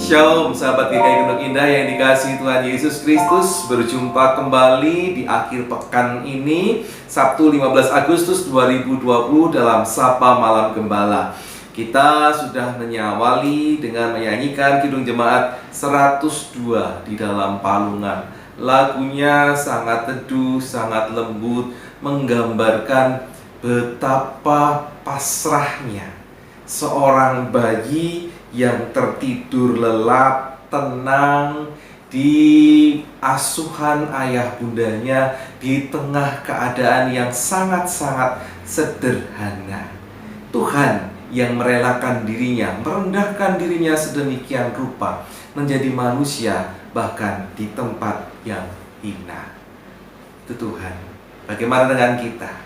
Shalom sahabat GKI Gendut Indah yang dikasihi Tuhan Yesus Kristus. Berjumpa kembali di akhir pekan ini, Sabtu 15 Agustus 2020 dalam Sapa Malam Gembala. Kita sudah menyawali dengan menyanyikan Kidung Jemaat 102 di dalam palungan. Lagunya sangat teduh, sangat lembut, menggambarkan betapa pasrahnya seorang bayi yang tertidur lelap, tenang di asuhan ayah bundanya di tengah keadaan yang sangat-sangat sederhana. Tuhan yang merelakan dirinya, merendahkan dirinya sedemikian rupa, menjadi manusia bahkan di tempat yang hina. Itu Tuhan. Bagaimana dengan kita?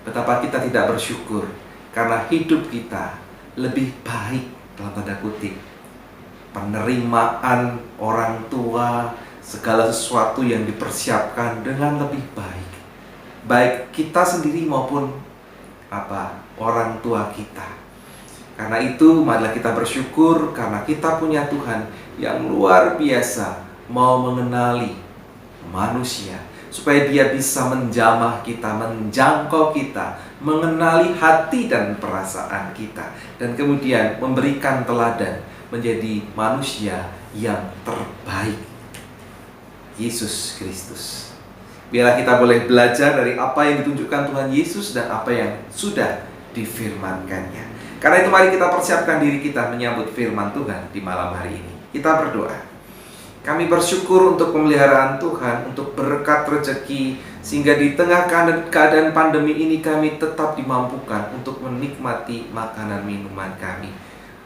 Betapa kita tidak bersyukur karena hidup kita lebih baik, dalam tanda kutip, penerimaan orang tua, segala sesuatu yang dipersiapkan dengan lebih baik, baik kita sendiri maupun orang tua kita. Karena itu marilah kita bersyukur karena kita punya Tuhan yang luar biasa, mau mengenali manusia supaya dia bisa menjamah kita, menjangkau kita, mengenali hati dan perasaan kita, dan kemudian memberikan teladan menjadi manusia yang terbaik, Yesus Kristus. Biarlah kita boleh belajar dari apa yang ditunjukkan Tuhan Yesus dan apa yang sudah difirmankannya. Karena itu mari kita persiapkan diri kita menyambut firman Tuhan di malam hari ini. Kita berdoa. Kami bersyukur untuk pemeliharaan Tuhan, untuk berkat rezeki, sehingga di tengah keadaan pandemi ini kami tetap dimampukan untuk menikmati makanan minuman kami.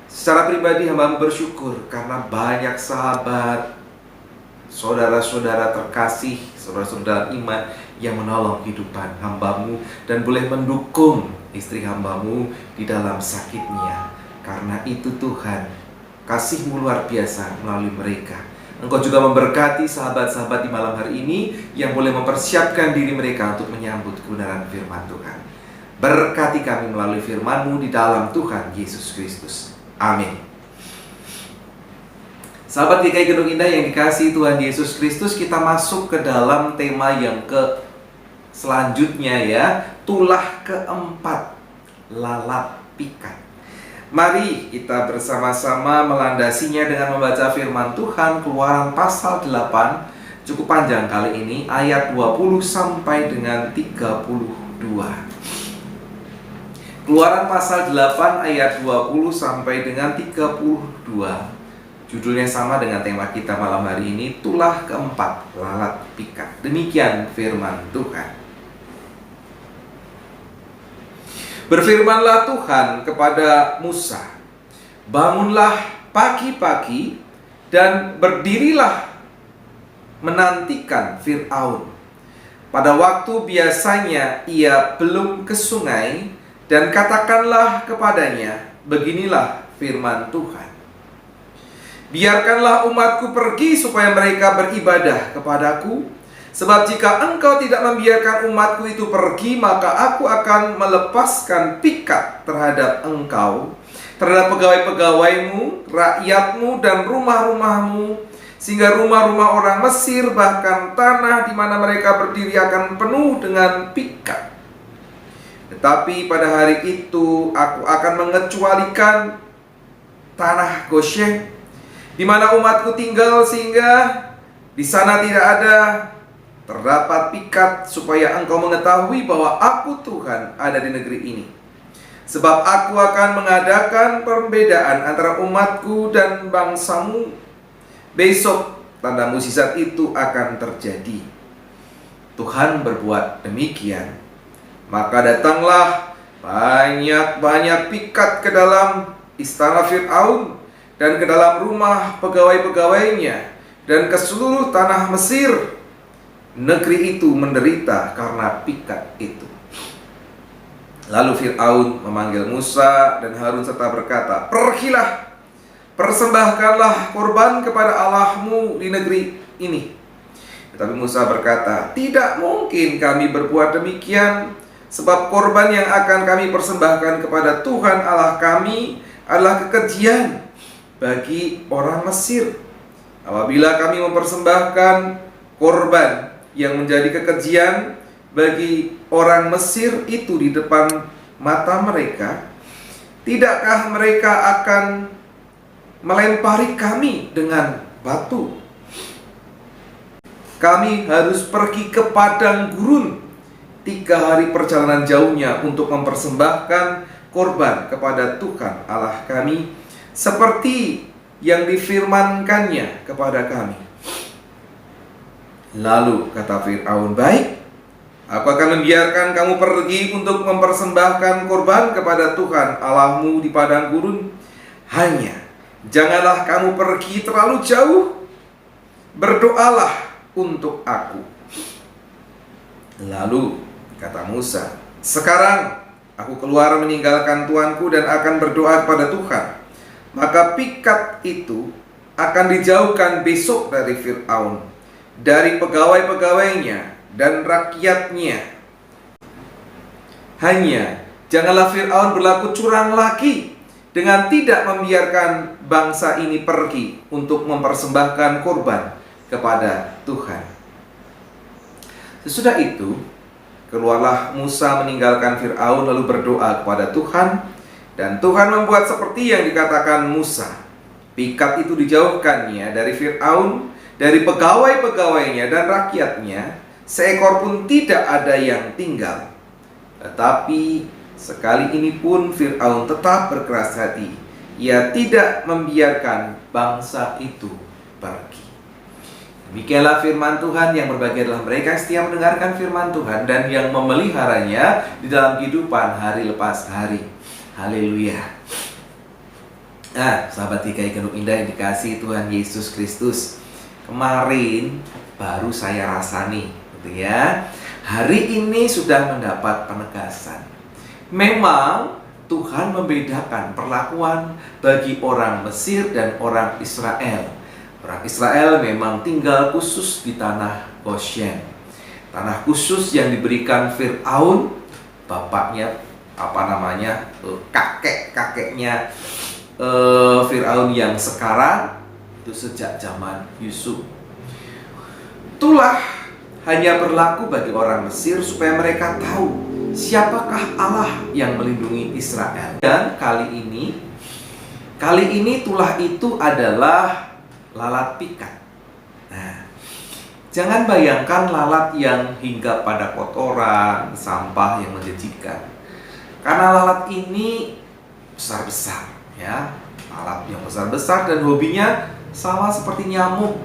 Secara pribadi hamba bersyukur karena banyak sahabat, saudara-saudara terkasih, saudara-saudara iman yang menolong kehidupan hambamu dan boleh mendukung istri hambamu di dalam sakitnya. Karena itu Tuhan, kasih-Mu luar biasa melalui mereka. Engkau juga memberkati sahabat-sahabat di malam hari ini yang boleh mempersiapkan diri mereka untuk menyambut kebenaran firman Tuhan. Berkati kami melalui firman-Mu di dalam Tuhan Yesus Kristus. Amin. Sahabat GKI Gendut Indah yang dikasihi Tuhan Yesus Kristus, kita masuk ke dalam tema yang selanjutnya ya, tulah keempat, lalat pikat. Mari kita bersama-sama melandasinya dengan membaca firman Tuhan Keluaran pasal 8, cukup panjang kali ini, ayat 20 sampai dengan 32. Keluaran pasal 8 ayat 20 sampai dengan 32. Judulnya sama dengan tema kita malam hari ini, tulah keempat, lalat pikat. Demikian firman Tuhan. Berfirmanlah Tuhan kepada Musa, bangunlah pagi-pagi dan berdirilah menantikan Fir'aun. Pada waktu biasanya ia belum ke sungai, dan katakanlah kepadanya, beginilah firman Tuhan. Biarkanlah umatku pergi supaya mereka beribadah kepadaku. Sebab jika engkau tidak membiarkan umatku itu pergi, maka aku akan melepaskan pikat terhadap engkau, terhadap pegawai-pegawaimu, rakyatmu, dan rumah-rumahmu, sehingga rumah-rumah orang Mesir, bahkan tanah di mana mereka berdiri akan penuh dengan pikat. Tetapi pada hari itu aku akan mengecualikan tanah Goshen, di mana umatku tinggal, sehingga di sana tidak terdapat pikat, supaya engkau mengetahui bahwa aku Tuhan ada di negeri ini. Sebab aku akan mengadakan perbedaan antara umatku dan bangsamu. Besok tanda mukjizat itu akan terjadi. Tuhan berbuat demikian. Maka datanglah banyak-banyak pikat ke dalam istana Fir'aun dan ke dalam rumah pegawai-pegawainya dan ke seluruh tanah Mesir. Negeri itu menderita karena pikat itu. Lalu Fir'aun memanggil Musa dan Harun serta berkata, pergilah, persembahkanlah korban kepada Allahmu di negeri ini. Tetapi Musa berkata, tidak mungkin kami berbuat demikian, sebab korban yang akan kami persembahkan kepada Tuhan Allah kami adalah kekejian. bagi orang Mesir. Apabila kami mempersembahkan korban yang menjadi kekejian bagi orang Mesir itu di depan mata mereka, tidakkah mereka akan melempari kami dengan batu? Kami harus pergi ke padang gurun 3 hari perjalanan jauhnya untuk mempersembahkan korban kepada Tuhan Allah kami, seperti yang difirmankannya kepada kami. Lalu kata Fir'aun, baik, aku akan membiarkan kamu pergi untuk mempersembahkan korban kepada Tuhan Allahmu di padang gurun. Hanya janganlah kamu pergi terlalu jauh. Berdoalah untuk aku. Lalu kata Musa, sekarang aku keluar meninggalkan tuanku dan akan berdoa kepada Tuhan. Maka pikat itu akan dijauhkan besok dari Fir'aun, dari pegawai-pegawainya dan rakyatnya. Hanya janganlah Fir'aun berlaku curang lagi dengan tidak membiarkan bangsa ini pergi untuk mempersembahkan korban kepada Tuhan. Sesudah itu, keluarlah Musa meninggalkan Fir'aun lalu berdoa kepada Tuhan. Dan Tuhan membuat seperti yang dikatakan Musa. Pikat itu dijauhkannya dari Fir'aun, dari pegawai-pegawainya dan rakyatnya. Seekor pun tidak ada yang tinggal. Tetapi sekali ini pun Fir'aun tetap berkeras hati. Ia tidak membiarkan bangsa itu pergi. Demikianlah firman Tuhan. Yang berbahagia adalah mereka yang setia mendengarkan firman Tuhan dan yang memeliharanya di dalam kehidupan hari lepas hari. Haleluya. Sahabat GKI Genduk Indah yang dikasihi Tuhan Yesus Kristus, kemarin baru saya rasani, gitu ya. Hari ini sudah mendapat penegasan. Memang Tuhan membedakan perlakuan bagi orang Mesir dan orang Israel. Orang Israel memang tinggal khusus di tanah Goshen, tanah khusus yang diberikan Fir'aun, bapaknya kakeknya Fir'aun yang sekarang itu sejak zaman Yusuf. Itulah hanya berlaku bagi orang Mesir supaya mereka tahu siapakah Allah yang melindungi Israel. Dan kali ini tulah itu adalah lalat pikat. Jangan bayangkan lalat yang hinggap pada kotoran, sampah yang menjijikkan. Karena lalat ini besar-besar, ya, lalat yang besar-besar dan hobinya sama seperti nyamuk.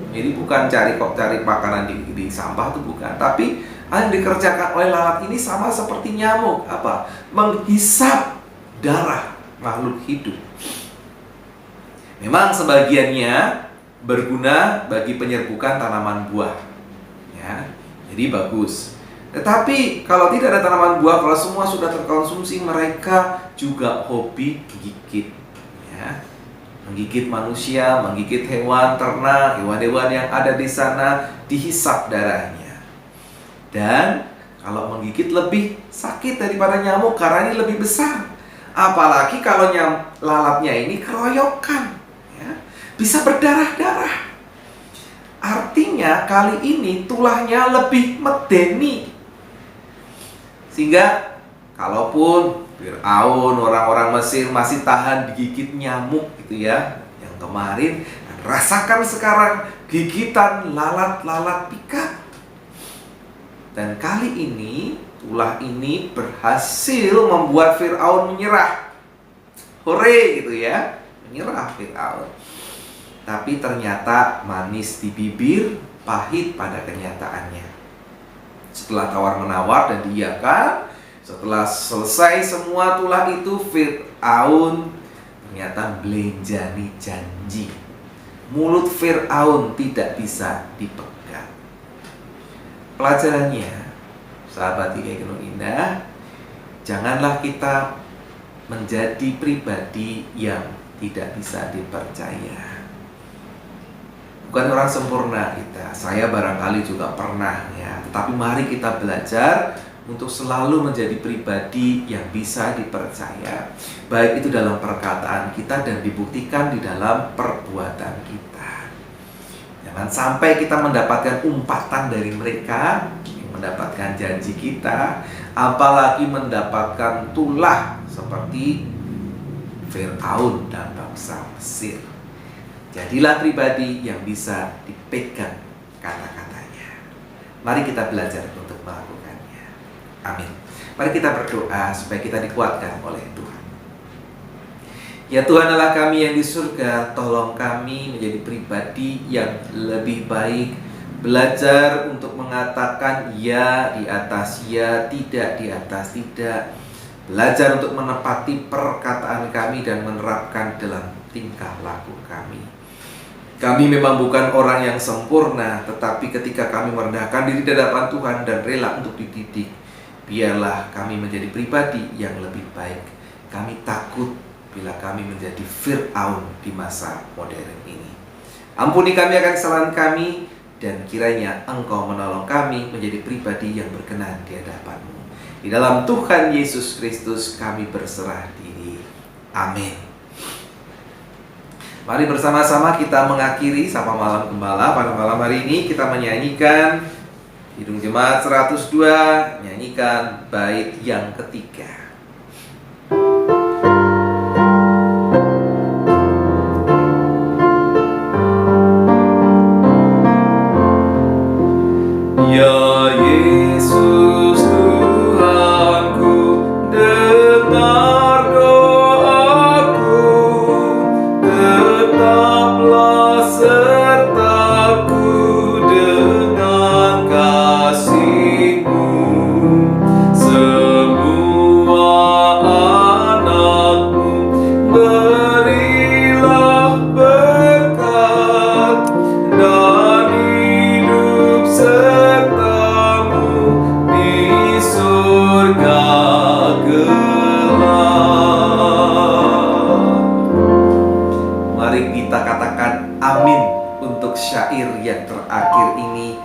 Jadi bukan cari makanan di sampah itu bukan, tapi yang dikerjakan oleh lalat ini sama seperti nyamuk, menghisap darah makhluk hidup. Memang sebagiannya berguna bagi penyerbukan tanaman buah, ya, jadi bagus. Tetapi kalau tidak ada tanaman buah, kalau semua sudah terkonsumsi, mereka juga hobi gigit, ya. Menggigit manusia, menggigit hewan ternak, hewan-hewan yang ada di sana, dihisap darahnya. Dan kalau menggigit lebih sakit daripada nyamuk karena ini lebih besar. Apalagi kalau lalatnya ini keroyokan, ya, bisa berdarah-darah. Artinya kali ini tulahnya lebih medeni. Sehingga kalaupun Fir'aun, orang-orang Mesir masih tahan digigit nyamuk gitu ya, yang kemarin, rasakan sekarang gigitan lalat-lalat pikat. Dan kali ini tulah ini berhasil membuat Fir'aun menyerah. Hore gitu ya, menyerah Fir'aun. Tapi ternyata manis di bibir, pahit pada kenyataannya. Setelah tawar-menawar dan diiyakan, setelah selesai semua tulah itu, Fir'aun ternyata belenjani janji. Mulut Fir'aun tidak bisa dipegang. Pelajarannya, sahabat GKI Genduk Indah, janganlah kita menjadi pribadi yang tidak bisa dipercaya. Bukan orang sempurna kita. Saya barangkali juga pernah, ya. Tetapi mari kita belajar untuk selalu menjadi pribadi yang bisa dipercaya, baik itu dalam perkataan kita dan dibuktikan di dalam perbuatan kita. Jangan sampai kita mendapatkan umpatan dari mereka, mendapatkan janji kita, apalagi mendapatkan tulah seperti Firaun dan bangsa Mesir. Jadilah pribadi yang bisa dipegang kata-katanya. Mari kita belajar untuk melakukannya. Amin. Mari kita berdoa supaya kita dikuatkan oleh Tuhan. Ya Tuhan Allah kami yang di surga, tolong kami menjadi pribadi yang lebih baik, belajar untuk mengatakan ya di atas ya, tidak di atas tidak. Belajar untuk menepati perkataan kami dan menerapkan dalam tingkah laku kami. Kami memang bukan orang yang sempurna, tetapi ketika kami merendahkan diri di hadapan Tuhan dan rela untuk dididik, biarlah kami menjadi pribadi yang lebih baik. Kami takut bila kami menjadi Firaun di masa modern ini. Ampuni kami akan kesalahan kami, dan kiranya Engkau menolong kami menjadi pribadi yang berkenan di hadapan-Mu. Di dalam Tuhan Yesus Kristus kami berserah diri. Amin. Mari bersama-sama kita mengakhiri Sapa Malam Gembala. Pada malam hari ini kita menyanyikan Kidung Jemaat 102, nyanyikan bait yang ketiga. Ya Yesus Tuhanku, dengar doaku, tetaplah sertaku dengan kasih-Mu. Semua anak-Mu berilah berkat dan hidup serta-Mu di surga gelap. Mari kita katakan amin untuk syair yang terakhir ini.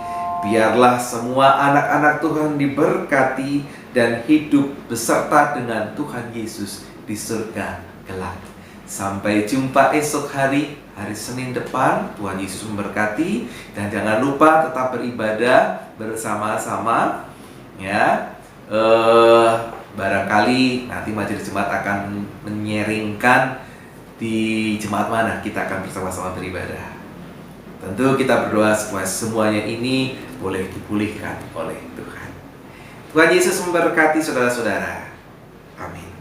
Biarlah semua anak-anak Tuhan diberkati dan hidup beserta dengan Tuhan Yesus di surga kelak. Sampai jumpa esok hari Senin depan. Tuhan Yesus memberkati, dan jangan lupa tetap beribadah bersama-sama ya. Barangkali nanti majelis jemaat akan menyeringkan di jemaat mana kita akan bersama-sama beribadah. Tentu kita berdoa supaya semuanya ini boleh dipulihkan oleh Tuhan. Tuhan Yesus memberkati saudara-saudara. Amin.